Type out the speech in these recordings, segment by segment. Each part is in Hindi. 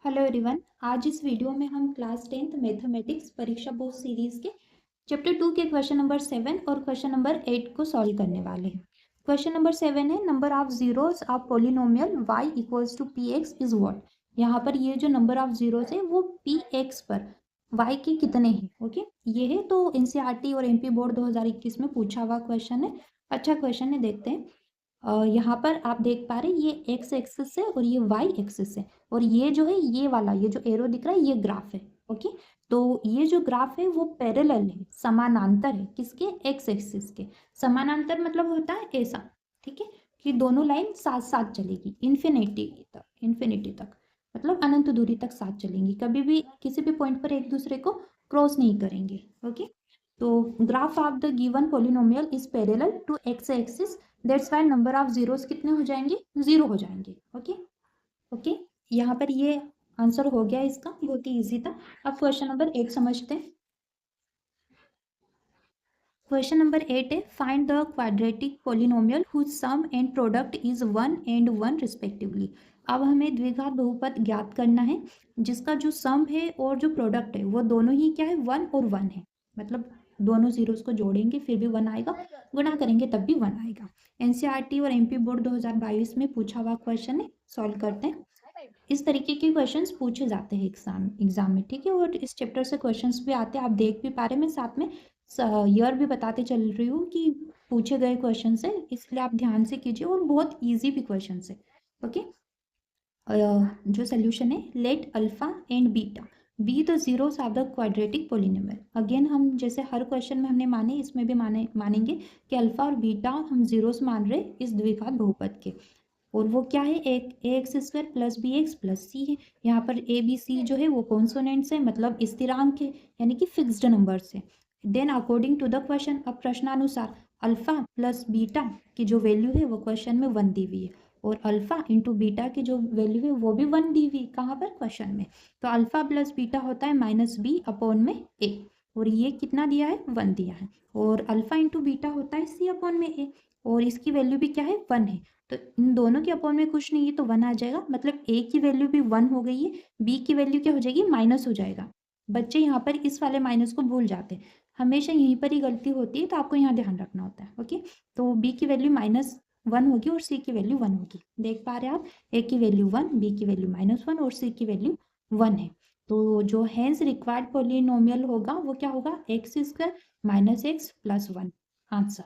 Hello everyone. आज इस वीडियो में हम क्लास 10th मैथमेटिक्स परीक्षा बोर्ड सीरीज के चैप्टर 2 के क्वेश्चन नंबर 7 और क्वेश्चन नंबर 8 को सॉल्व करने वाले हैं। क्वेश्चन नंबर 7 है number of zeros of polynomial y equals to p x is what. यहाँ पर ये जो नंबर ऑफ जीरोस है वो पी एक्स पर y के कितने हैं। ओके, ये है तो एनसीईआरटी और एमपी बोर्ड 2021 में पूछा हुआ क्वेश्चन है। अच्छा क्वेश्चन है, देखते हैं। यहाँ पर आप देख पा रहे हैं ये एक्स एक्सिस है और ये वाई एक्सिस है, और ये जो है ये वाला ये जो एरो दिख रहा है ये ग्राफ है। ओके, तो ये जो ग्राफ है वो पैरेलल है, समानांतर है। किसके? एक्स एक्सिस के। समानांतर मतलब होता है ऐसा, ठीक है, कि दोनों लाइन साथ साथ चलेगी इन्फिनिटी तक, मतलब अनंत दूरी तक साथ चलेंगी, कभी भी किसी भी पॉइंट पर एक दूसरे को क्रॉस नहीं करेंगे। ओके, तो graph of the given polynomial is parallel to x axis, that's why number of zeros कितने हो जाएंगे? 0 हो जाएंगे। ओके ओके, यहाँ पर ये आंसर हो गया इसका, बहुत ही इजी था। अब क्वेश्चन नंबर 8 समझते हैं। क्वेश्चन नंबर 8 है find the quadratic polynomial whose sum and product is 1 and 1 respectively. अब हमें द्विघात बहुपद ज्ञात करना है जिसका जो सम है और जो प्रोडक्ट है वो दोनों ही क्या है? 1 और 1 है। मतलब दोनों जीरोस को जोड़ेंगे फिर भी 1 आएगा, गुणा करेंगे तब भी 1 आएगा। एनसीईआरटी और एमपी बोर्ड 2022 में पूछा हुआ क्वेश्चन है, सॉल्व करते हैं। इस तरीके के क्वेश्चंस पूछे जाते हैं एग्जाम में, ठीक है। और इस चैप्टर से क्वेश्चंस भी आते हैं, आप देख भी पा रहे हैं। मैं साथ में ईयर भी बताते चल रही हूँ कि पूछे गए क्वेश्चन है, इसलिए आप ध्यान से कीजिए, और बहुत इजी भी क्वेश्चन है। ओके, जो सोल्यूशन है, let alpha and beta be the zeros of the quadratic polynomial. Again हम जैसे हर क्वेश्चन में हमने माने, इसमें भी मानेंगे कि अल्फा और बीटा हम जीरोस मान रहे इस द्विघात बहुपद के, और वो क्या है? एक A X square plus B X plus C है। यहाँ पर ए बी सी जो है वो कॉन्सोनेंट्स है, मतलब स्थिरांक है, यानी कि फिक्स्ड नंबर है। Then according to the question, अब प्रश्नानुसार अल्फा प्लस बीटा की जो वैल्यू है वो क्वेश्चन में 1 दी हुई है, और अल्फा इंटू बीटा की जो वैल्यू है वो भी 1 दी हुई। कहाँ पर? क्वेश्चन में। तो अल्फा प्लस बीटा होता है माइनस बी अपॉन में ए, और ये कितना दिया है? 1 दिया है। और अल्फा इंटू बीटा होता है सी अपॉन में ए, और इसकी वैल्यू भी क्या है? 1 है। तो इन दोनों के अपॉन में कुछ नहीं है तो 1 आ जाएगा, मतलब ए की वैल्यू भी 1 हो गई है, बी की वैल्यू क्या हो जाएगी? माइनस हो जाएगा। बच्चे यहाँ पर इस वाले माइनस को भूल जाते हैं, हमेशा यहीं पर ही गलती होती है, तो आपको यहाँ ध्यान रखना होता है। ओके, तो बी की वैल्यू -1 होगी और सी की वैल्यू 1 होगी। देख पा रहे हैं आप, ए की वैल्यू 1, बी की वैल्यू -1 और सी की वैल्यू 1 है। तो जो हैंस रिक्वायर्ड पोलिनोमियल होगा वो क्या होगा? X square minus x plus 1 answer.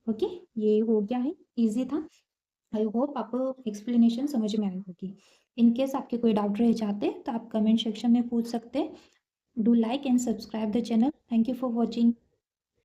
Okay, ये हो गया है, इजी था। आई होप आपको एक्सप्लेनेशन समझ में आई होगी। इन केस आपके कोई डाउट रह जाते तो आप कमेंट सेक्शन में पूछ सकते हैं। Do like and subscribe the channel. Thank you for watching.